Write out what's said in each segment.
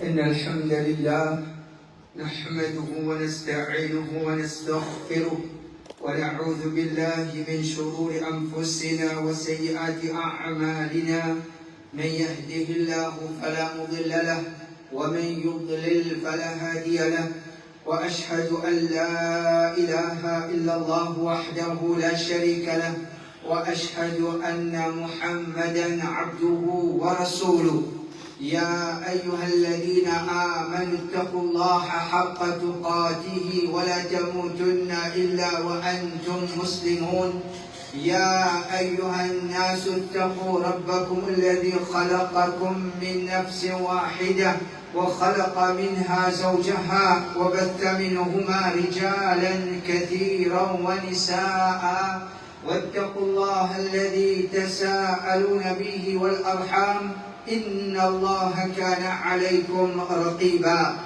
إن الحمد لله نحمده ونستعينه ونستغفره ونعوذ بالله من شرور أنفسنا وسيئات أعمالنا. من يهده الله فلا مضل له ومن يضلل فلا هادي له، وأشهد أن لا إله إلا الله وحده لا شريك له، وأشهد أن محمدا عبده ورسوله. يا أيها الذين آمنوا اتقوا الله حق تقاته ولا تموتن إلا وأنتم مسلمون. يا أيها الناس اتقوا ربكم الذي خلقكم من نفس واحدة وخلق منها زوجها وبث منهما رجالا كثيرا ونساء، واتقوا الله الذي تساءلون به والأرحام إن الله كان عليكم رقيبا.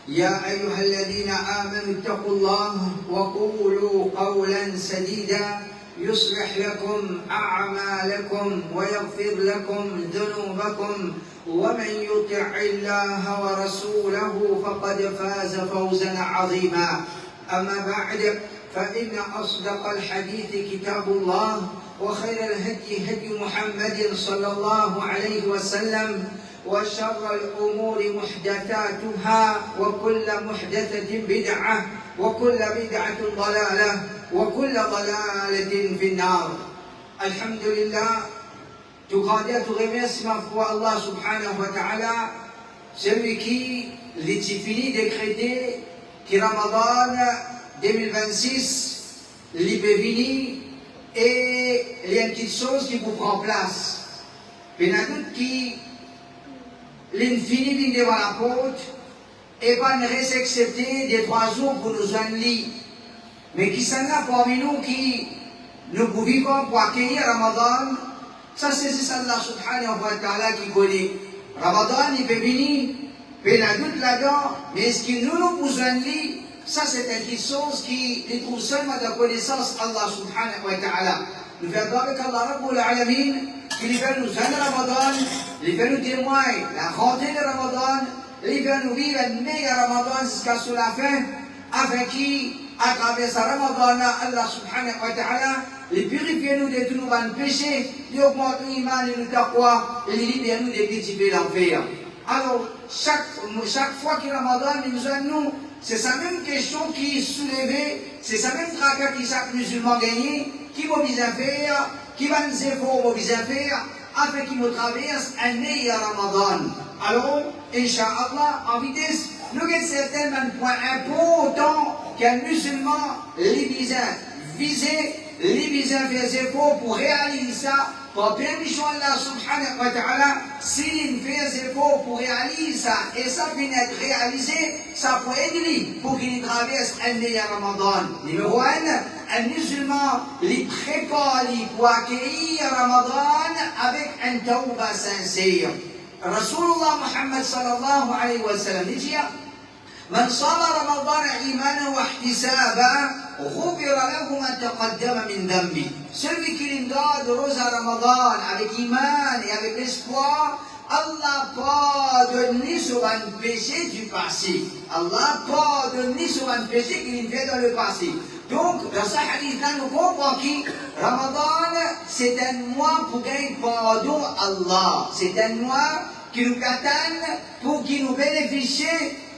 يا أيها الذين آمنوا اتقوا الله وقولوا قولا سديدا يصلح لكم أعمالكم ويغفر لكم ذنوبكم، ومن يطع الله ورسوله فقد فاز فوزا عظيما. أما بعد، فإن أصدق الحديث كتاب الله، وخير الهدي هدي محمد صلى الله عليه وسلم، وشر الأمور محدثاتها، وكل محدثة بدعة، وكل بدعة ضلالة، وكل ضلالة في النار. الحمد لله. Tout grandeur, tout remerciement pour Allah subhanahu wa ta'ala, celui qui l'est fini décrété que Ramadan 2026 l'est venu et il y a une petite chose qui vous prend place. Il y a tout qui l'infini vient devant la porte et pas ne reste accepté des 3 jours pour nous enlever. Mais qui sont là parmi nous qui nous vivons pour accueillir Ramadan, ça c'est Allah subhanahu wa ta'ala qui connaît. Ramadan il peut venir, il y a tout là-dedans, mais ce qui nous besoin de lui, ça c'est quelque chose qui trouve seulement de la connaissance Allah subhanahu wa ta'ala. Nous faisons avec Allah Rabbul Alamin, qui fait nous donner Ramadan, il fait nous témoigner la rentrée de Ramadan, il fait nous vivre un meilleur Ramadan jusqu'à sur la fin, afin qu'à travers ce Ramadan, Allah subhanahu wa ta'ala, il purifie nous de tous nos péchés, il augmente l'iman et le taqwa, et il libère nous des petits péchés l'enfer. Alors, chaque fois que Ramadan nous a nous, c'est sa même question qui est soulevée, c'est sa même tracas qui chaque musulman gagne, qui va bien faire, qui va nous efforts va bien faire, afin qu'il nous traverse un meilleur Ramadan. Alors, Inch'Allah, en vitesse, nous avons certains points importants qu'un musulman les vise, les vise faire des efforts pour réaliser ça. Pour permission Allah subhanahu wa ta'ala, s'il fait des efforts pour réaliser ça, et ça vient d'être réalisé, ça peut aider pour qu'il traverse un meilleur Ramadan. Numéro 1, un musulman les prépare pour accueillir Ramadan avec un tawbah sincère. Rasulullah Muhammad sallallahu alayhi wa sallam dit: من صام رمضان إيمانا واحتسابا غفر له ما تقدم من ذنبه. Celui qui linda de rose à Ramadan avec iman et avec l'espoir, Allah pardonne sur un péché du passé. Allah pardonne sur un péché qu'il fait dans le passé. Donc, dans ce hadith-là, nous comprenons que Ramadan, c'est un mois pour gagner pardon à Allah. C'est un mois qui nous attend pour qu'il nous bénéficie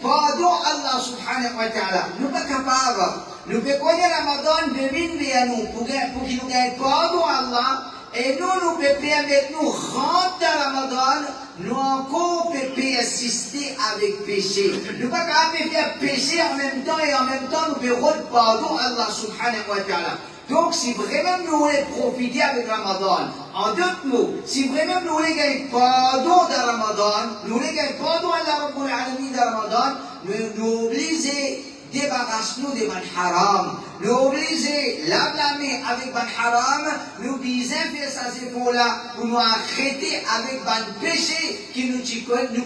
pardon Allah subhanahu wa ta'ala. Nous ne sommes pas capables. Nous pouvons connaître Ramadan de venir à nous pour qu'il nous gagne pardon Allah. Et nous pouvons permettre nous rentrer à Ramadan, nous encore pouvons assister avec péché. Nous ne pouvons pas capables de faire péché en même temps et en même temps nous pouvons rendre pardon Allah subhanahu wa ta'ala. Donc, si vraiment nous voulons profiter avec Ramadan, en d'autres mots, si vraiment nous voulons gagner pardon de Ramadan, nous voulons gagner pardon à la Rabbul Alamin de Ramadan, nous obligons débarrasse-nous des ban haram, nous obligons la blâmer avec ban haram, nous disons faire ça c'est pour là, pour nous arrêter avec ban péché qui nous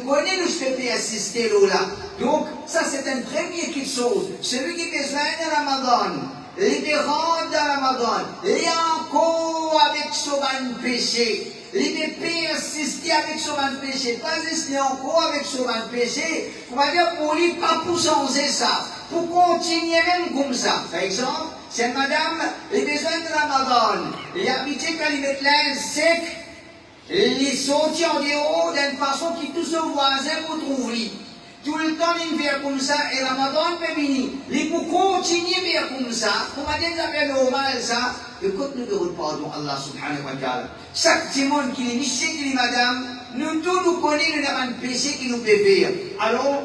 connaît, nous peut assister là. Donc, ça c'est une première chose. Celui qui fait ça de Ramadan, les rendre à Ramadan, et encore avec ce ban péché, il est persister avec son péché, pas rester encore avec son péché, on va dire pour lui, pas pour changer ça, pour continuer même comme ça. Par exemple, c'est madame, les besoins de Ramadan, il a habité quand il met l'air sec, il est sorti en dehors d'une façon qui tous ses voisins vous trouvent. Tout le temps, il fait comme ça, et Ramadan peut venir. Il faut continuer à faire comme ça, pour dire que c'est normal ça. Écoute, nous devons pardon Allah subhanahu wa ta'ala. Chaque monde qui est monsieur, qui est madame, nous tous nous connaissons, nous avons un péché qui nous peut faire. Alors,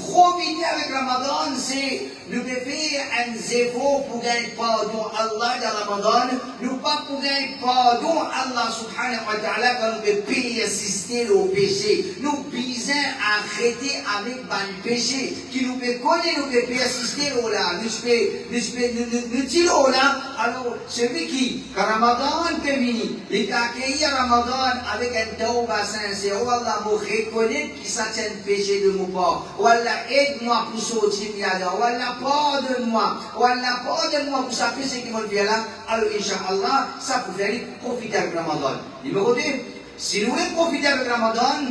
profiter avec Ramadan, c'est nous peut faire un zéro pour gagner pardon Allah dans Ramadan, nous pas pour gagner pardon Allah subhanahu wa ta'ala quand nous peut persister au péché. Nous besoin arrêter avec le péché qui nous peut connaître, nous peut persister au là. Nous tirons au là. Alors, celui qui, quand Ramadan peut venir, il a accueilli Ramadan avec un tauba sincère. Oh Allah, me reconnaître qu'il s'attient le péché de mon part. Oh Allah, aide-moi pour sortir là-dedans. Oh Allah, pardonne-moi. Oh Allah, pardonne-moi pour ça péché qui m'a fait là. Alors, Inch'Allah, ça peut faire profiter avec Ramadan. Numéro 2, si nous voulons profiter avec Ramadan,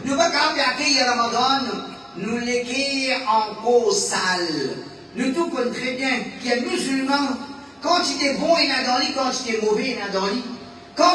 nous ne pouvons pas accueillir Ramadan, nous l'écrire encore sale. Nous tout connaissons très bien qu'il y a musulmans, quand il est bon, il est dans lui, quand il est mauvais, il est dans lui. Quand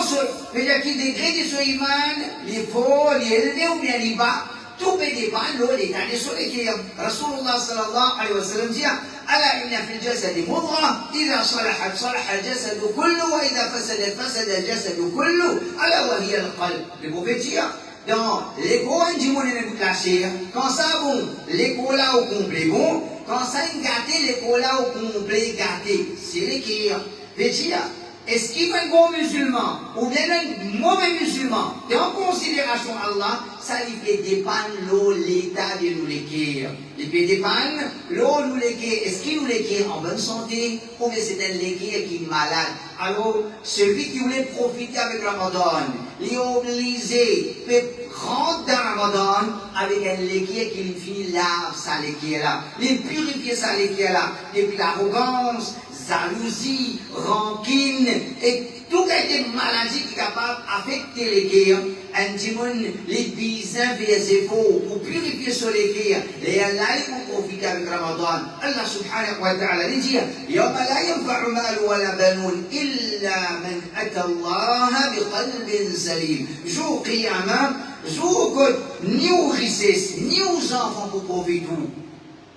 il y a qui dégrade son iman, il est fort, il est élevé ou bien il est bas, tout peut dépendre, l'eau, les derniers sur lesquels Rasulullah sallallahu alayhi wa sallam dit ألا إن في الجسد مضغة إذا صلحت صلح الجسد كله وإذا فسدت فسد الجسد كله ألا وهي القلب. Le mauvais dire, dans l'écho, on dit mon ennemi caché. Quand ça bon, l'écho là au complet bon. Quand ça est gâté, l'écho là au complet gâté. C'est l'équerre. Veut dire, est-ce qu'il va un bon musulman ou bien un mauvais musulman? Et en considération Allah, ça lui fait dépendre l'état de nous l'équerre. Il peut dépendre l'eau nous l'équerre. Est-ce qu'il nous l'équerre en bonne santé ou bien c'est un l'équerre qui est malade? Alors, celui qui voulait profiter avec Ramadan, il est obligé de rentrer dans Ramadan avec un l'équerre qui lui finit lave sa l'équerre là. Il purifie sa l'équerre là. Depuis l'arrogance, jalousie, rancune et toutes les maladies qui sont capables d'affecter l'équerre. Un dimon, les bisins vers ses faux pour purifier sur l'équerre. Et Allah, il faut profiter avec Ramadan. Allah subhanahu wa ta'ala dit يوم لا ينفع مال ولا بنون إلا من أتى الله بقلب سليم. Jour qiyamah, jour que ni aux richesses, ni aux enfants pour profiter.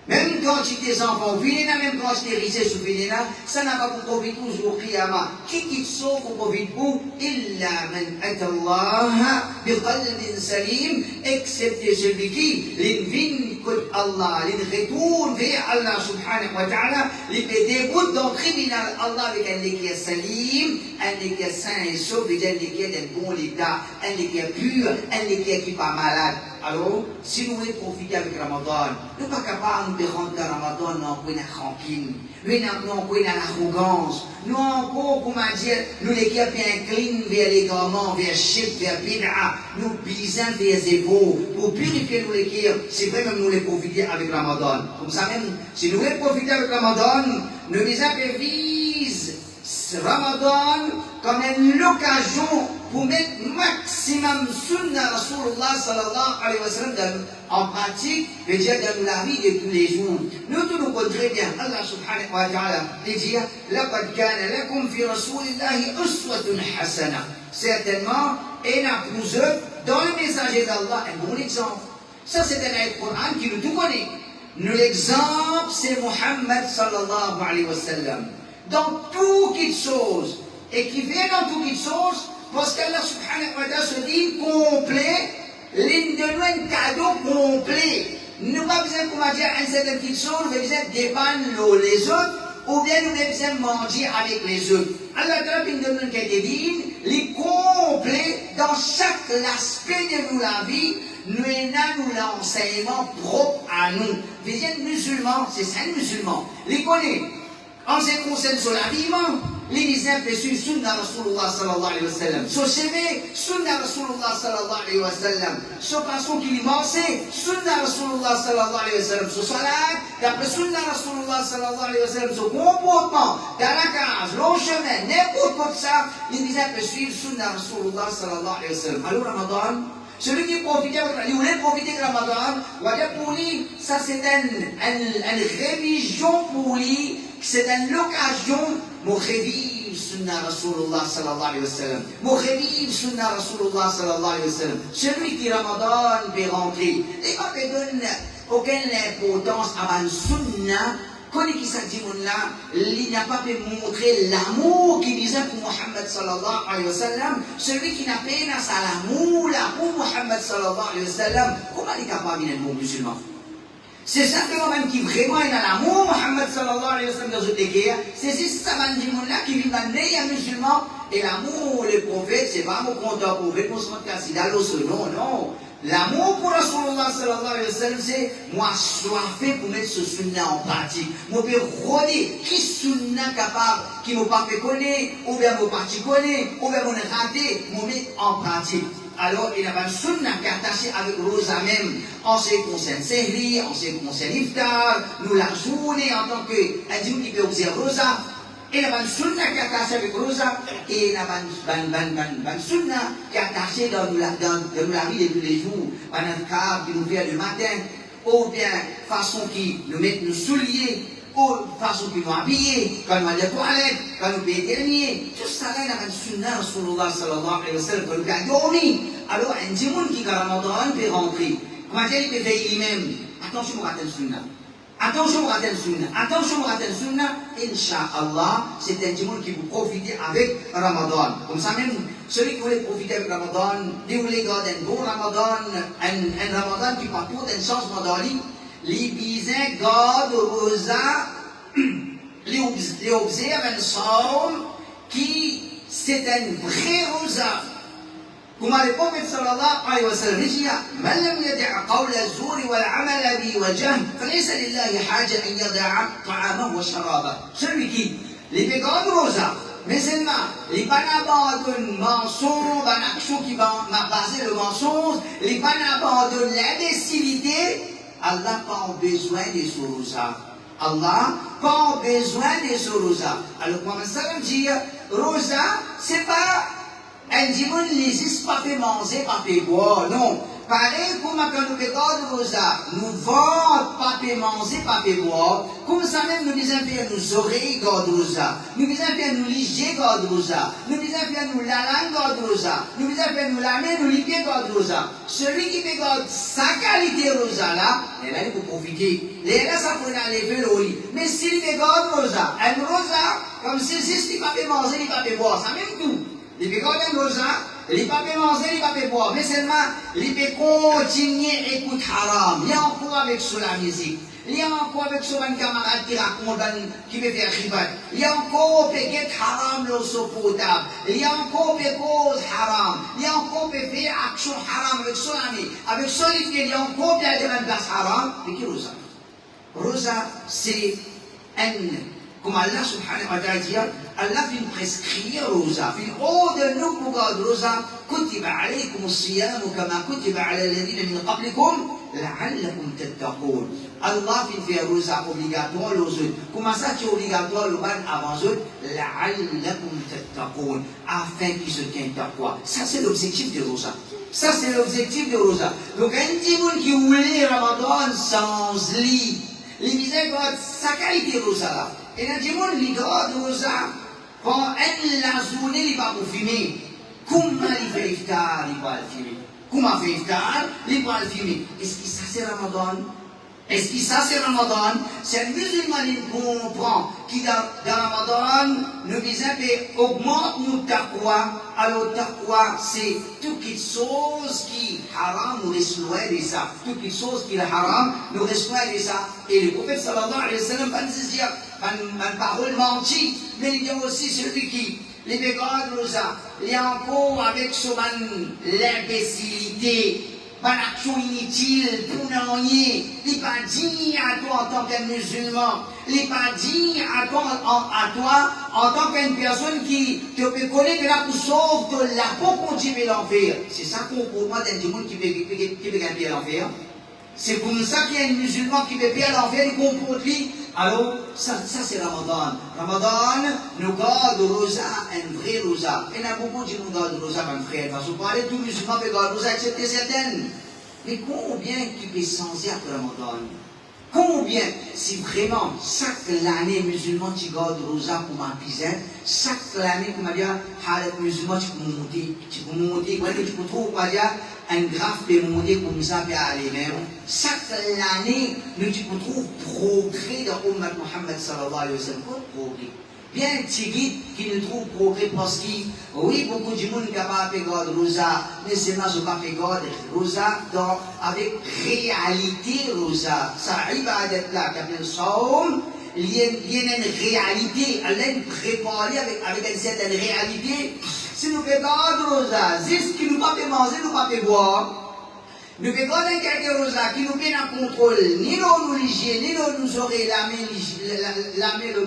Même quand tes enfants viennent, même quand tes richesses viennent, ça n'a pas pour profiter toujours Qiyamah. Qui sauve pour profiter pour Illa man atallah biqalbin salim, excepté celui qui l'invine contre Allah, l'inretourne vers Allah subhanahu wa ta'ala, les dégoûte dans le tribunal Allah avec un équerre salim, un équerre sain et sauf, un équerre d'un bon état, un équerre pur, un équerre qui n'est pas malade. Alors, si nous voulons profiter avec Ramadan, nous ne sommes pas capables de rentrer dans Ramadan, nous avons une rancune, nous avons une arrogance, nous avons, comment dire, nous les qui inclinent vers les garments, vers Shirk, vers Bid'a, nous bisons vers Zébo, pour purifier nous les qui, c'est vrai même nous les profiter avec Ramadan. Comme ça même, si nous voulons profiter avec Ramadan, nous les avisons Ramadan comme une occasion pour mettre maximum sunna Rasulullah sallallahu alayhi wa sallam en pratique, veut dire dans la vie de tous les jours. Nous tous nous connaissons très bien Allah subhanahu wa ta'ala dit لقد كان لكم في رسول الله أسوة حسنة. Certainement, et n'a plus dans le messager d'Allah un bon exemple. Ça c'est un ayat Coran qui nous tout connaît. Nous l'exemple c'est Muhammad sallallahu alayhi wa sallam. Dans toutes les choses, et qui vient dans toutes les choses, parce qu'Allah subhanahu wa ta'ala se dit complet, l'une de nous un cadeau complet. Nous n'avons pas besoin, comment dire, une certaine petite chose, nous avons besoin de dépendre les autres, ou bien nous avons besoin de manger avec les autres. Allah ta'ala nous donne un cadeau divin, les complet dans chaque aspect de nous la vie, nous avons l'enseignement propre à nous. Vous êtes musulmans, c'est ça musulman. Les connaît. En ce qui concerne sur l'habillement, l'Élisée fait suivre Sunna Rasulullah sallallahu alayhi wa sallam. So cheve, Sunna Rasulullah sallallahu alayhi wa sallam. So façon qu'il pensait, Sunna Rasulullah sallallahu alayhi wa sallam. So salat, d'après Sunna Rasulullah sallallahu alayhi wa sallam. So comportement, dans la case, long chemin, n'importe quoi ça, l'Élisée fait suivre Sunna Rasulullah sallallahu alayhi wa sallam. Alors Ramadan, celui qui profite, il voulait profiter de Ramadan, pour lui, ça c'est une révision pour lui, c'est une occasion pour revivre Sunna Rasulullah sallallahu alayhi wa sallam. Pour revivre Sunna Rasulullah sallallahu alayhi wa sallam. Celui qui Ramadan peut rentrer, il va pas donner aucune importance à la Sunna. Quand il s'agit de là, il n'a pas pu montrer l'amour qu'il disait pour Muhammad sallallahu alayhi wa sallam. Celui qui n'a pas eu l'amour pour Muhammad sallallahu alayhi wa sallam, comment il est capable d'être bon musulman? C'est simplement même qui vraiment a l'amour Muhammad sallallahu alayhi wa sallam dans cette guerre. C'est ça là qui vit dans les musulmans. Et l'amour, les prophètes, c'est pas mon compte pour répondre à ce non, non. L'amour pour Rasulullah sallallahu alayhi wa sallam, c'est moi soifé pour mettre ce sunna en pratique. Moi, je peux redire qui sunna capable, qui m'a pas fait connaître, ou bien m'a pas connaître, ou bien m'a raté, moi mettre en pratique. Alors, il y a un sunna qui est attaché avec Rosa même, en ce qui concerne Sehri, en ce qui concerne Iftar, nous la journée en tant qu'individu qui peut observer Rosa. Il y a un sunna qui est attaché avec Rosa, et il y a un sunna qui est attaché dans la vie de tous les jours, par notre cadre qui nous fait le matin, ou bien façon qui nous met nos souliers, ou façon qui nous habiller, quand nous allons à la toilette, quand nous payons dernier. Tout ça là, il y a un sunna, Rasulullah sallallahu alayhi wa sallam, quand nous avons dormi. Alors, un djimoun qui, quand Ramadan, peut rentrer. Comment dire, il peut veiller lui-même. Attention, on va le sunna. Attention, on va le sunna. Attention, on va le sunna. Inch'Allah, c'est un djimoun qui peut profiter avec Ramadan. Comme ça même, celui qui voulait profiter avec Ramadan, il voulait garder un bon Ramadan, un Ramadan qui porte un changement dans la vie. Les bisins gardent rosa, les observent un somme qui c'est un vrai rosa. Comme le prophète sallallahu alayhi wa sallam dit, من لم يدع قول الزور والعمل به والجهل فليس لله حاجة أن يدع طعامه وشرابه. Celui qui les fait garder rosa, mais seulement les abandonnent mensonge, l'action qui va baser le mensonge, les abandonnent l'imbécilité. Allah pas besoin de ce rosa. Allah pas besoin de ce rosa. Alors, Muhammad sallam dit, rosa, c'est pas un dimanche, les pas fait manger, pas fait boire. Non. Pareil, comme quand nous regardons rosa, nous vendons, pas fait manger, pas fait boire. Comme ça même, nous disons faire nos oreilles, garde rosa. Nous disons faire nos liger, garde rosa. Nous disons faire nos la langue, garde rosa. Nous disons faire nos la main, nos lipiers, garde rosa. Celui qui peut garder sa qualité rosa là, eh bien, il peut profiter. Les gars, ça pourrait aller faire le lit. Mais s'il peut garder rosa, un rosa, comme si il ne peut pas manger, il ne peut pas boire, ça même tout. Il peut garder un rosa, il ne peut pas manger, il ne peut pas boire. Mais seulement, il peut continuer à écouter haram. Il y a encore avec sur la musique. Il y a encore avec son camarade qui raconte, qui veut faire ribat. Il y a encore peut-être haram le portable. Il y a encore des causes haram. Il y a encore des faire action haram avec son ami. Avec son livre, il y a encore des demandes haram. Mais qui est rosa? Rosa, c'est un, comme Allah subhanahu wa ta'ala dit, Allah vient prescrire rosa. Il ordre nous pour garder rosa. كتب عليكم الصيام كما كتب على الذين من قبلكم لعلكم تتقون. Allah fait rosa obligatoire aux autres. Comment ça qui est obligatoire le ban avant eux? لعلكم تتقون. Afin qu'ils se tiennent à quoi? Ça c'est l'objectif de rosa. Ça c'est l'objectif de rosa. Donc un petit monde qui voulait Ramadan sans lit, les misères sa qualité rosa là. Et un petit monde qui garde rosa, quand elle la journée il va pour fumer. Comment il fait iftar, il va le filmer. Comment il fait iftar, il va le filmer. Est-ce que ça c'est Ramadan? Est-ce que ça c'est Ramadan? C'est un musulman qui comprend qui dans Ramadan, nous disons augmente nos taqwa. Alors taqwa c'est toute chose qui haram, nous restons de ça. Toute chose qui est haram, nous restons de ça. Et le prophète sallallahu alayhi wa sallam va nous dire, une parole mentie, mais il y a aussi celui qui les bégards rosa, il y a encore avec son l'imbécilité, une action inutile, pour n'en rien, il n'est pas digne à toi en tant que musulman, il n'est pas dit à toi, en tant qu'une personne qui te peut connaître là pour sauver la pour continuer l'enfer. C'est ça qu'on pour moi d'un monde qui veut gagner l'enfer. C'est comme ça qu'il y a un musulman qui veut perdre l'enfer, il comprend lui. Alors, ça c'est Ramadan. Ramadan nous garde rosa, un vrai rosa. Et il y a beaucoup de gens qui gardent rosa, mon frère. Parce qu'on parlait tout musulman qui garde rosa, excepté certaines. Mais combien qui peut changer après Ramadan? Combien, si vraiment, chaque année, musulman, tu gardes rosa pour ma piscine, chaque année, comme dire, musulman, tu peux monter, tu peux trouver, un graphe de monter comme ça, puis aller même. Chaque année, nous, tu peux trouver progrès dans l'Ummat Muhammad sallallahu alayhi wa sallam. Progrès. Bien, Tigit qui nous trouve progrès parce que, oui, beaucoup de monde qui n'a pas fait garde rosa, mais c'est là je pas fait garde rosa avec réalité rosa. Ça arrive à être là, qui a saum, il y a une réalité, elle est préparée avec une certaine réalité. Si nous faisons garde rosa, c'est ce qui nous pas fait manger, nous pas fait boire. Nous faisons garder quelques rosa qui nous met en contrôle, ni nous liger, ni nous aurez la main,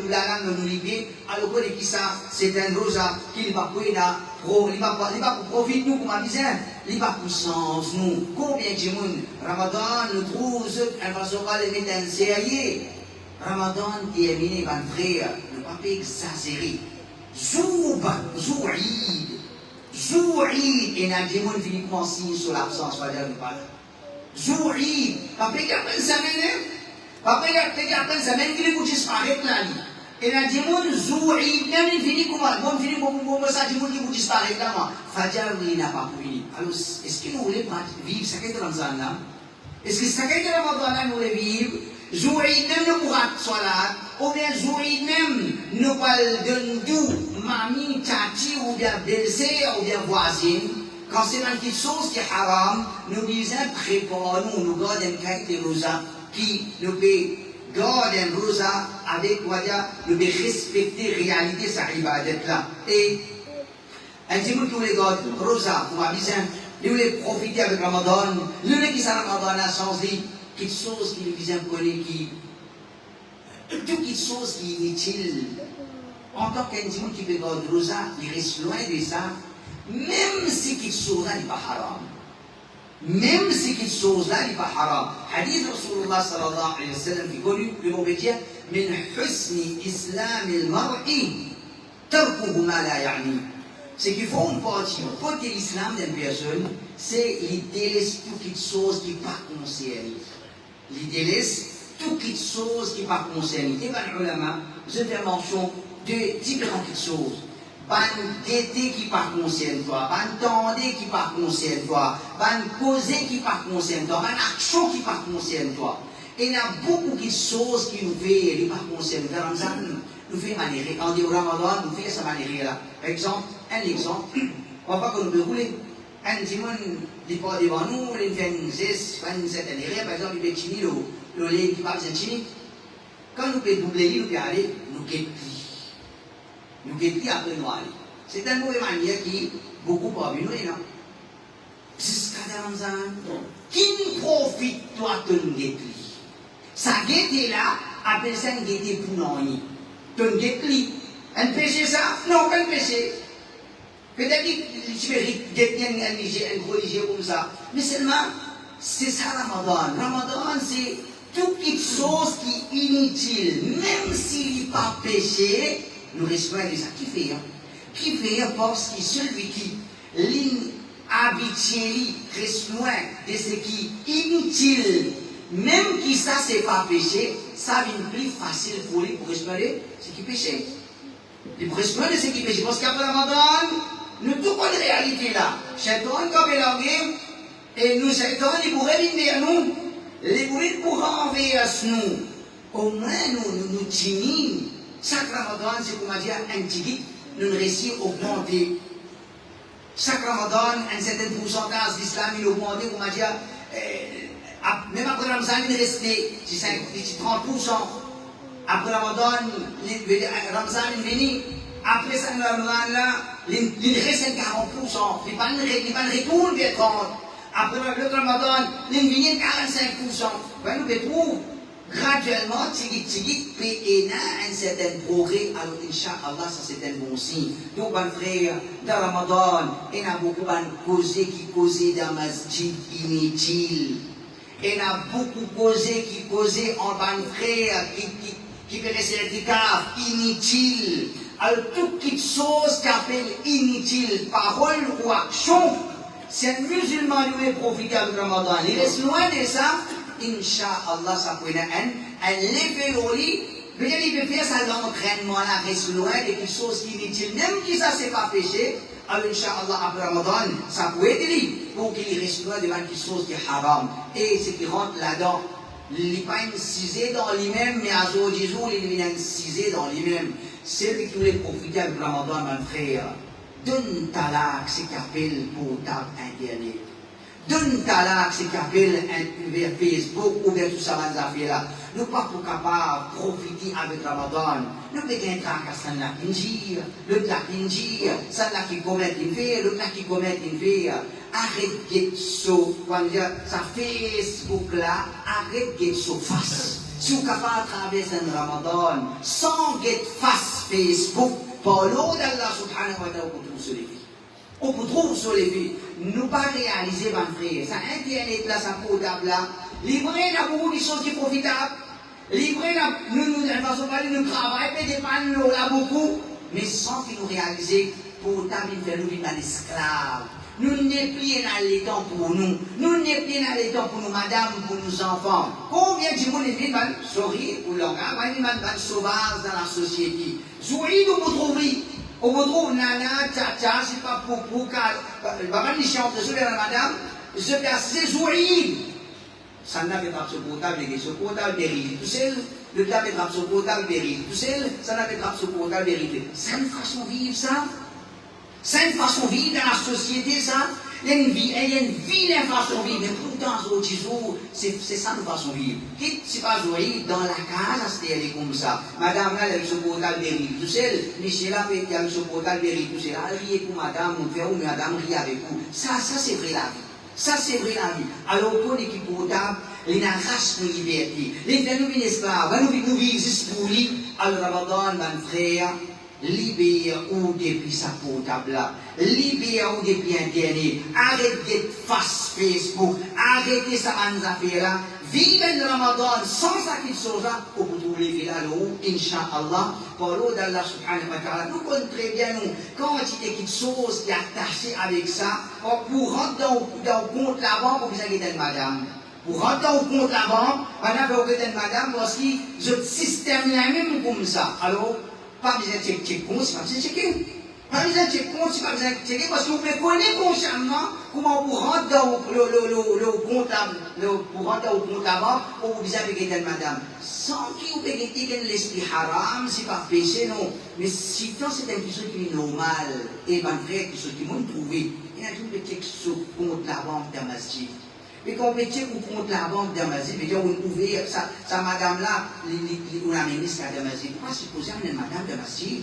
la langue nous libérer. Alors que qui ça, c'est un rosa qui ne va pas profiter nous, comme on disait, il va pour sens nous. Combien de monde, Ramadan nous trouve, elle va se les mettre en sérieux. Ramadan terminé, mon frère, ne pas exagérer. Zou'id, et n'a dit, on finit comment signe sur l'absence, pas dire, pas là. Zou'id, pas péter après ça, pas péter après ça, même qu'il est pour disparaître là. Et n'a dit, on Zou'id, même il finit comment, bon, finit bon, ça, dit, on pour disparaître là, Fajr, il n'a pas fini. Alors, est-ce que nous voulons pas vivre ça qu'est Ramadan là? Est-ce que ça qu'est Ramadan là, nous voulons vivre? Zou'id, même le Qur'an, salat, ou bien Zou'id, même, nous parlons de nous. Mamie, tati, ou bien belle-sœur, ou bien voisine, quand c'est dans quelque chose qui est haram, nous disons préparons-nous, nous gardons une qualité de rosa qui nous peut garder un rosa avec quoi dire, nous peut respecter la réalité, ça arrive à être là. Et un petit peu tous les gars, rosa, pour ma vision, nous voulons profiter avec Ramadan, nous voulons qui ça Ramadan a changé, quelque chose qui nous disent connaît qui, toute quelque chose qui est inutile. En tant qu'individu qui fait garde rosa, il reste loin de ça, même si quelque chose là n'est pas haram. Même si quelque chose là n'est pas haram. Hadith Rasulullah sallallahu alayhi wa sallam qui connu, le mot veut dire, min husni islam al-mar'i, tarkuhu ma la ya'ni. C'est qu'il faut une partie, pour que l'islam d'une personne, c'est il délaisse toute quelque chose qui n'est pas concerné. Il délaisse toute quelque chose qui n'est pas concerné. Et bien, ulama, je fais mention de différentes choses. Ban d'été qui pas concerne toi, ban tendé qui pas concerne toi, ban causé qui pas concerne toi, ban action qui pas concerne toi. Et il y a beaucoup de choses qui nous fait, qui pas concerne toi. Ramzan nous fait manière, en dit au Ramadan, nous fait sa manière là. Par exemple, on va pas que nous peut rouler. Un dimanche, il pas devant nous, il fait 26, 27 années, par exemple, il fait chini, le lait qui passe en chini. Quand nous peut doubler, nous peut aller, nous guetter. Nous guetter après nous aller. C'est un mauvais manière qui beaucoup pas vu nous, non? Jusqu'à Ramzan, qui profite toi de nous guetter? Ça guette là, après ça, nous guetter pour nous. Ton guetter, un péché ça? Non, pas un péché. Peut-être que tu peux guetter un religieux comme ça. Mais seulement, c'est ça Ramadan. Ramadan, c'est toute chose qui est inutile, même s'il n'est pas péché, nous restons de ça. Qui fait? Qui fait parce que celui qui habitué reste loin de ce qui est inutile, même qui ça c'est pas péché, ça vient plus facile pour lui pour respecter ce qui est péché. Il pour respecter ce qui est péché. Parce qu'après Ramadan, nous tout connaissons la réalité là. Shaitan comme il et nous Shaitan il pourrait venir vers nous. Les bruits pour envers nous. Au moins nous tenons. Chaque Ramadan, c'est comme dire un tigit, nous réussissons à augmenter. Chaque Ramadan, un certain pourcentage d'islam, il augmente, comme dire, même après Ramadan, il reste 30%. Après Ramadan, Ramadan est venu. Après ça, Ramadan là, il reste 40%. Il ne retourne vers 30%. Après le Ramadan, il vient 45%. Ben, nous trouvons graduellement, tigit, puis un certain progrès. Alors, Inch'Allah, ça c'est un bon signe. Donc, mon frère, dans Ramadan, il y a beaucoup de causes qui causent dans masjid inutile. Il y a beaucoup de causes qui causent en bon frère, qui peut rester l'etikaf, inutile. Alors, toute chose qui appelle inutile, parole ou action, si un musulman lui profite du Ramadan, il reste loin de ça. Inch'Allah, ça peut être un effet loli. Peut-être il peut faire ça dans l'entraînement, là, reste loin de quelque chose qui est inutile. Même si ça, c'est pas péché, alors Inch'Allah, après Ramadan, ça peut être lui, pour qu'il reste loin devant quelque chose qui est haram. Et ce qui rentre là-dedans, il n'est pas incisé dans lui-même, mais à jour du jour, il est incisé dans lui-même. Celui qui voulait profiter du Ramadan, mon frère, donne talak, ce qu'il appelle portable Internet. Donne talak, ce qu'il appelle vers Facebook ou vers tout ça, là. Nous pas pour capable de profiter avec Ramadan. Nous pouvons être à ça là qui le là qui ça là qui commet une fait, le là qui commet une fait. Arrête de so, quand ça Facebook là, arrête de so face. Si vous êtes capable de traverser un Ramadan sans get face Facebook, par l'eau d'Allah subhanahu wa ta'ala, on peut trouver sur les filles. On peut trouver sur les filles. Nous pas réaliser, mon frère, ça Internet là, ça portable là, livrer là beaucoup de choses qui profitables. Livrer là, nous façon parler, nous travaillons, mais des pannes là beaucoup, mais sans que nous réaliser, portable, il fait nous vivre des esclaves. Nous n'est plus dans les temps pour nous. Nous n'est plus dans les temps pour nous, madame, pour nos enfants. Combien de monde est venu, sorry, pour l'homme, man sauvage dans la société. Zoui, nous vous trouvez. On vous trouve nana, tata, c'est pas pour car, maman, il chante, je vais madame, je vais assez zoui. Ça n'a pas ce portable, ce portable vérité. Tout seul, le table est ce portable vérité. Tout seul, ça n'a pas ce portable vérité. C'est une façon de vivre, ça. C'est une façon de vivre dans la société, ça. Il y a une vilaine façon de vivre, mais pourtant, c'est ça une façon de vivre. C'est pas joué dans la case, c'est comme ça. Madame, là, elle a ce portable vérité. Tout seul, Michel a fait ce portable vérité. Tout seul, elle rit pour madame, mon frère ou madame rit avec vous. Ça, c'est vrai la vie. Ça, c'est vrai la vie. Alors, pour l'équipe portable, il y a une race de liberté. Les frères, nous vivons esclaves, nous vivons juste pour lui. Alors, Ramadan, mon frère, libère ou depuis sa portable là, libère ou depuis Internet, arrêtez de face Facebook, arrêtez ça affaire là, vivez le Ramadan sans ça qu'il chose là, pour vous trouver les là haut, Inch'Allah, par l'eau d'Allah subhanahu wa ta'ala, nous connaissons très bien nous, quand il y a quelque chose qui est attaché avec ça, pour rentrer dans le compte là-bas, pour vous inquiéter madame. Pour rentrer au compte là-bas, madame, vous inquiéter madame, parce que ce système là même comme ça. Alors, pas besoin de checker compte, c'est pas besoin de checker. Pas besoin de checker compte, c'est pas besoin de checker, parce que vous connaissez consciemment comment vous rentrez dans le compte là-bas, pour vous inquiéter madame. Sans que vous ayez l'esprit haram, c'est pas péché, non. Mais si tant c'est quelque chose qui est normal, et ben frère, quelque chose qui m'a trouvé, il y a tout le check sur le compte là-bas dans ma masjid. Et quand on met check ou compte la banque dans ma masjid, on ouvre ça madame là, on a ministre dans ma masjid. On va supposer une madame dans ma masjid.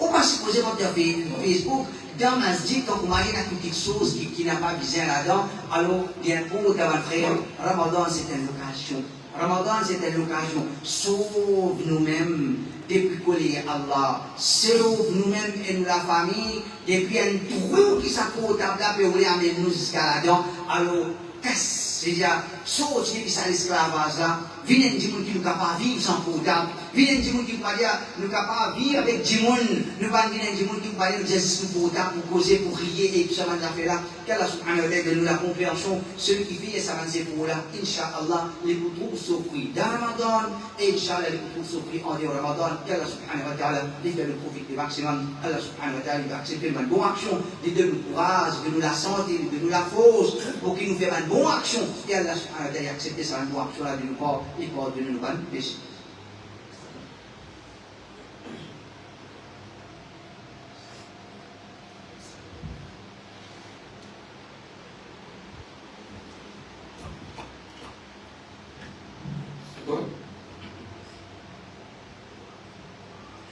On va supposer votre Facebook dans ma masjid, quand vous voyez quelque chose qui n'a pas besoin là-dedans, alors bien pour dans votre frère, Ramadan c'est une occasion. Ramadan c'est une occasion. Sauve nous-mêmes depuis qu'on est Allah. Sauve nous-mêmes et nous la famille depuis un trou qui s'accorde à la paix, on amener nous jusqu'à là-dedans. Alors, c'est-à-dire, sauf si c'est l'esclavage là, viens de dire que nous ne pouvons pas vivre sans portable, viens de dire que nous ne pouvons pas vivre avec du monde, nous ne pouvons pas dire que nous ne pouvons pas nous exercer pour portable, pour causer, pour crier et tout ça, là. Qu'Allah subhanahu wa ta'ala nous la compréhension, celui qui vit et s'avancer pour là, Inch'Allah, les boutons souffrir dans Ramadan, et Inch'Allah, les boutons souffrir en dehors Ramadan, qu'Allah subhanahu wa ta'ala, les fait le profit du maximum, Allah subhanahu wa ta'ala, il va accepter une bonne action, de nous courage, de nous la santé, de nous la force, pour qu'il nous fasse une bonne action, et Allah subhanahu wa ta'ala accepter ça, une bonne action là, de nous pas, et pour de nous bonne péché.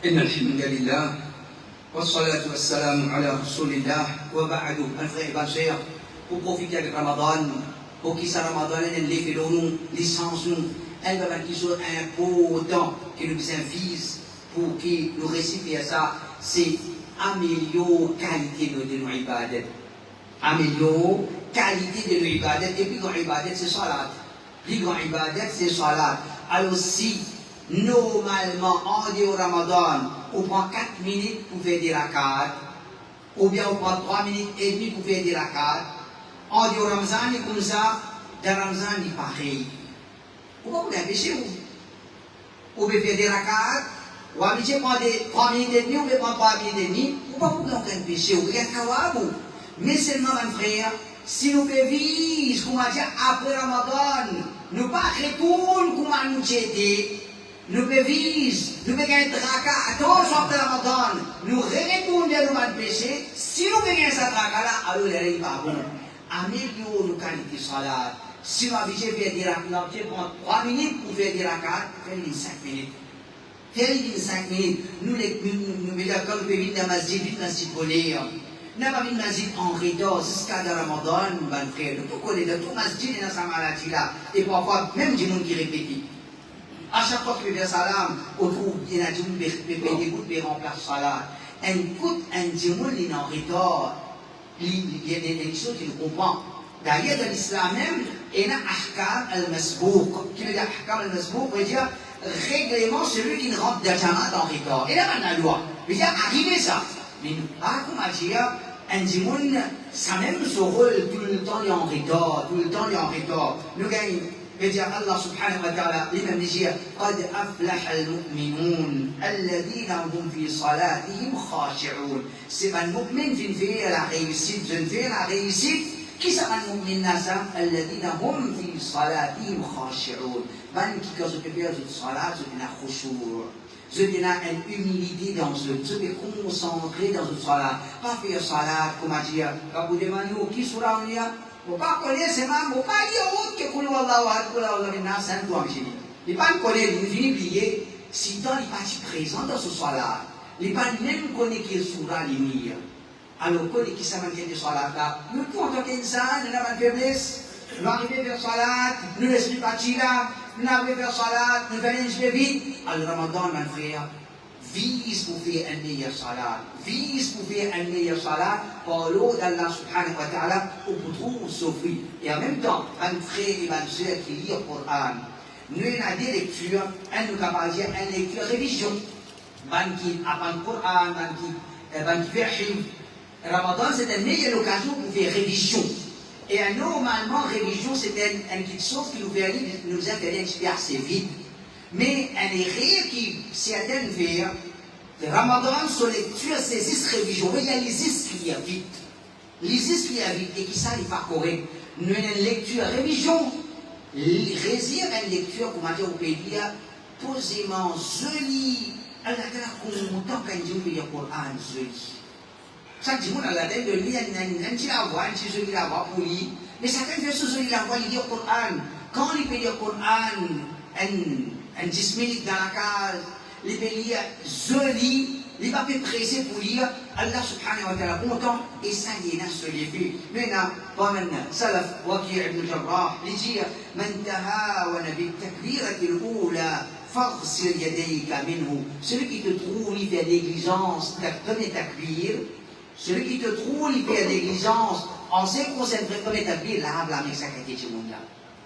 إن الحمد لله والصلاة والسلام على رسول الله وبعد frère et pour profiter de Ramadan, pour qu'il soit Ramadan, les filons, les sens, un quelque chose important qui nous invise pour que nous réussissions à ça, c'est améliorer la qualité de nos ibadat. Améliorer la qualité de nos ibadat. Et puis, nos ibadat, c'est salat. Puis, nos ibadat, c'est salat. Alors, si, normalement, en dehors Ramadan, on prend 4 minutes pour faire des rakats, ou bien on prend 3 minutes et demie pour faire des rakats, en dehors Ramadan, et comme ça, dans Ramadan, il est pareil. Ou pas, vous l'empêchez, vous pouvez faire des rakats, ou habituer prendre 3 minutes et demie, ou bien prendre 3 minutes et demie, ou pas, vous l'empêchez, vous regardez Kawabou. Mais seulement, mon frère, si nous pouvons vivre, comment dire, après Ramadan, nous pas retourner comment nous aider, nous pouvons vivre, nous pouvons gagner rakats, attention après Ramadan, nous retournons vers nos péchés, si nous pouvons gagner cette raka-là, alors les règles pas bon. Améliorer nos qualités de salat. Si nous avons fait des rakats, nous prend 3 minutes pour faire des rakats, faire 5 minutes. Faire 5 minutes. Nous, quand nous venons dans la masjid, nous avons nous avons une masjid en rideau jusqu'à Ramadan, mon frère. Nous connaissons tout masjid dans sa maladie là. Et parfois, même des gens qui répètent. À chaque fois que tu fais salam, on trouve qu'il y a des gens qui remplacent salat. Un coup, un diamant, il est en rideau. Il y a des choses qu'il comprend. D'ailleurs, dans l'islam même, il y a ahkam al-masbouk. Qui veut dire ahkam al-masbouk, veut dire règlement celui qui ne rentre dans Jamaat en rideau. Et là, on a la loi. Veut dire arriver ça. Mais comment dire, un diamant, ça même son rôle, tout le temps il est en rideau, tout le temps il est en rideau. Nous gagnons. veut dire Allah subhanahu wa ta'ala, l'imam dit قد أفلح المؤمنون الذين هم في صلاتهم خاشعون. C'est un mu'min qui fait la réussite, je fais la réussite. Qui c'est un mu'min ça? الذين هم في صلاتهم خاشعون. Ben qui quand je peux faire une salat, je viens à khushu'. Je viens à une humilité dans ce, je vais concentrer dans une salat. Pas faire salat, comment dire, quand vous demandez qui sera on y a. Vous ne connaissez pas, vous ne pas dire autre que Koulou Allah wa Koulou Allah Minna, c'est un point fini. Il ne pas connaître, il finit prier, si dans les parties présentes dans ce soir-là, il ne pas même connaître qu'il sera l'imir. Alors, connaître qui s'amène de soir-là, nous, en tant qu'insan, nous avons une faiblesse, nous arrivons vers soir-là, nous laissons partir là, nous arrivons vers soir-là, nous venons un peu vite. Alors, Ramadan, mon frère, vise pour faire un meilleur salat. Vise pour faire un meilleur salat par l'eau d'Allah subhanahu wa ta'ala ou pour trouver souffrir. Et en même temps, un frère et une sœur qui lit le Coran, nous avons des lectures, un nous capable de dire une lecture révision. Ban qui apprend le Coran, ban qui fait hifz. Ramadan, c'est une meilleure occasion pour faire révision. Et normalement, révision, c'est une petite chose qui nous fait faire assez vite. Mais un erreur qui certaines faire, le Ramadan, sur lecture, c'est 6 révisions. Mais il y a les 6 qui y a vite. Les 6 qui y a vite et qui ça n'est pas correct. Nous avons une lecture, révision. Résire une lecture, comment dire, on peut dire, posément, joli. Allah a content quand Dieu peut lire le Coran, joli. Chaque jour, on a la tête de lire un petit la voix, un petit joli la voix pour lire. Mais certaines personnes, joli la voix, ils lisent le Coran. Quand il peut lire le Coran, un 10 minutes dans la case, les lire joli, les pas pressé pour lire, Allah subhanahu wa ta'ala content, et ça y est, là, sur les faits. Maintenant, maintenant, Salaf, Waqi' ibn Jarrah, il dit, Man tahawana bi takbirati al-oula, faghsil yadayka minhu. Celui qui te trouve, il fait négligence, premier takbir, celui qui te trouve, il fait négligence, en ce qui concerne le premier takbir, lave la main, ça qu'a été du monde là.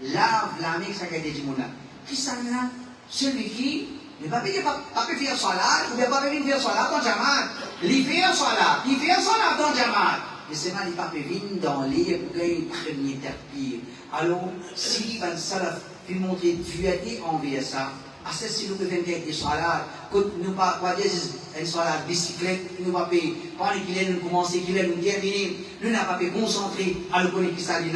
Lave la main, ça qu'a été du monde là. Qui ça là? Celui qui ne va pas faire salat, ou ne va pas venir faire salat dans Jamaat. Il fait salat dans Jamaat. Mais c'est mal, il ne va pas venir dans les premiers takbir. Alors, si un salaf peut montrer dualité envers ça, si nous pouvons faire des salats, quand nous ne pas dire une salat bicyclette, nous ne pas pendant qu'il est nous commencer, qu'il est nous terminer, nous n'avons pas concentrer à le connaître qui ça il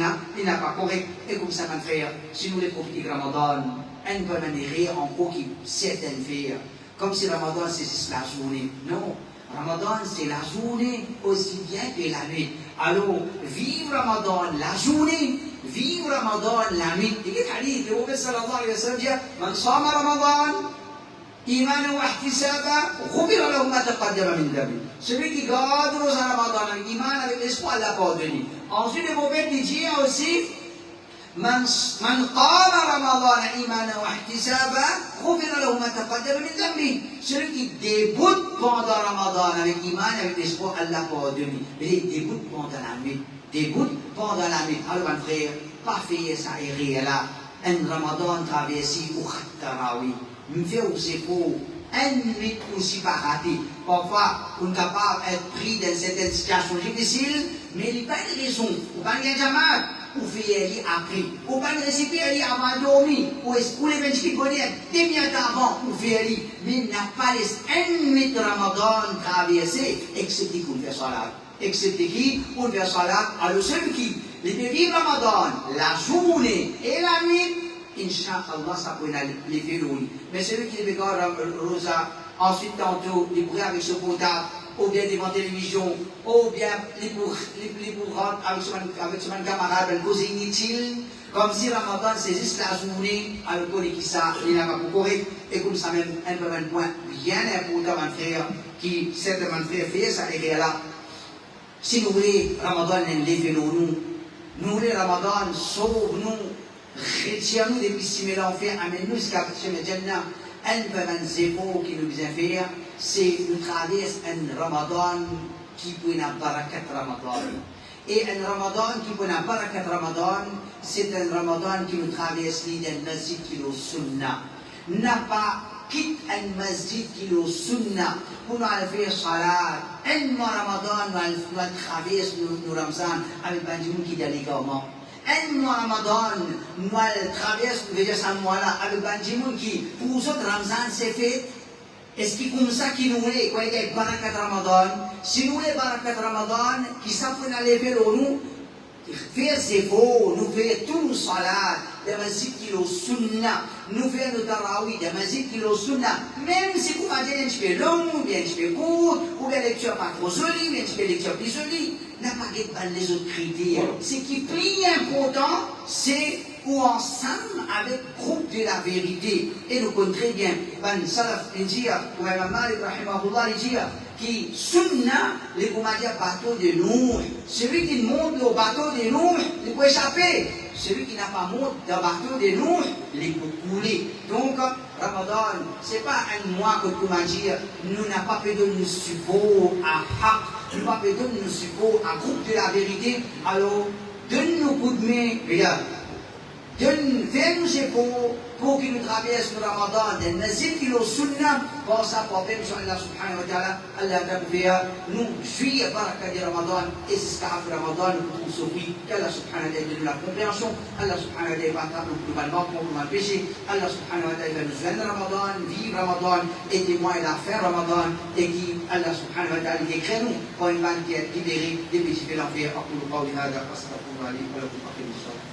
n'a pas correct. Et comme ça, mon frère, si nous les profitons de Ramadan, un peu manière encore qui certaines faire, comme si Ramadan c'est la journée. Non, Ramadan c'est la journée aussi bien que la nuit. Alors, vivre Ramadan la journée, vivre Ramadan la nuit. Et qu'est-ce qu'il dit? Le prophète sallallahu alayhi wa sallam dit, Man sama Ramadan, imanan wa ihtisaba, ghufira lahu ma taqaddama min dhanbi. Celui qui garde Ramadan avec iman, avec l'espoir, Allah pardonne. Ensuite, le prophète dit aussi, من قام رمضان إيمانا واحتسابا غفر له ما تقدم من ذنبه. Celui qui débute pendant Ramadan avec iman, avec l'espoir, Allah pardonne. Mais il débute pendant la nuit. Débute pendant la nuit. Alors, mon frère, pas faire ça et là. Un Ramadan traversé au Khattarawi. Me fait où c'est pour un nuit aussi pas raté. Parfois, on est capable d'être pris dans certaines situations difficiles, mais il n'y a pas de raison. On va gagner Jamaat. Ou faire après, ou pas de récipient avant de dormir, ou les 28 bonheurs, 10 minutes avant, ou faire, mais n'a pas les 1 minute de Ramadan traversé, excepté qu'on fait salat. Excepté qui, on fait salat, alors celui qui, les vivre Ramadan, la journée et la nuit, Inch'Allah, ça peut les faire louer. Mais celui qui les Rosa, ensuite tantôt, les brûler avec ce contact, ou bien devant la télévision, ou bien les pour rentrer avec son camarade, causer inutile, comme si Ramadan c'est juste la journée, avec qui ça, il n'a pas pour correct, et comme ça même, un point bien important, mon frère, qui, certainement, frère, fait ça, et là, si nous voulons Ramadan, nous voulons Ramadan, sauve-nous, retire-nous des petits mélanges, amène-nous jusqu'à le Jannah. Un peu qui nous vient faire, c'est nous traverser un Ramadan qui peut avoir barakat Ramadan. Et un Ramadan qui peut avoir barakat Ramadan, c'est un Ramadan qui nous traverse d'un masjid qui est au sunnah. N'a pas quitté un masjid qui est au sunnah pour nous aller faire salat. Un mois Ramadan, nous traverse nous Ramzan avec un jour qui est légalement. Un mois Ramadan, nous traversons, nous faisons ce mois-là avec Banjimoun qui, pour nous autres, Ramzan, c'est fait. Est-ce que comme ça qui nous voulait, quoi, il y a Barakat Ramadan, si nous voulons Barakat Ramadan, qui s'apprennent à lever nous, faire ses faux, nous faire tout le salat, de masjid qui est au sunnah, nous faire le tarawih, de masjid qui est au sunnah, même si vous m'avez un petit peu long, ou bien un petit peu court, ou bien lecture pas trop jolie, mais un petit peu lecture plus jolie, n'a pas les autres critères. Ce qui est plus important, c'est ou ensemble avec le groupe de la vérité. Et nous connaissons très bien, Ben Salaf, ou Imam Malik, rahimahullah, qui sunna, les Goumadia bateau de Nour. Celui qui monte au bateau de Nour, il peut échapper. Celui qui n'a pas monté dans le bateau de Nour, il peut couler. Donc, Ramadan, ce n'est pas un mois que Goumadia, nous n'a pas fait de nous support à Haq, nous n'a pas fait de nous support à groupe de la vérité. Alors, donne-nous coup de main, regarde. Fais-nous ces pour qu'il nous traverse le Ramadan, et nazil qu'il au sunnah, pour ça, pour faire sur Allah subhanahu wa ta'ala, Allah a fait nous juillet baraka du Ramadan, et c'est ce qu'a fait Ramadan, nous souffrir, qu'Allah subhanahu wa ta'ala donne la compréhension, Allah subhanahu wa ta'ala va t'appeler globalement pour nous empêcher, Allah subhanahu wa ta'ala va nous joindre Ramadan, vivre Ramadan, et témoin la fin Ramadan, et qui, Allah subhanahu wa ta'ala, décrée nous pour une manne qui est libérée des péchés de l'enfer, أقول قولي هذا أستغفر الله لي ولكم أقيموا الصلاة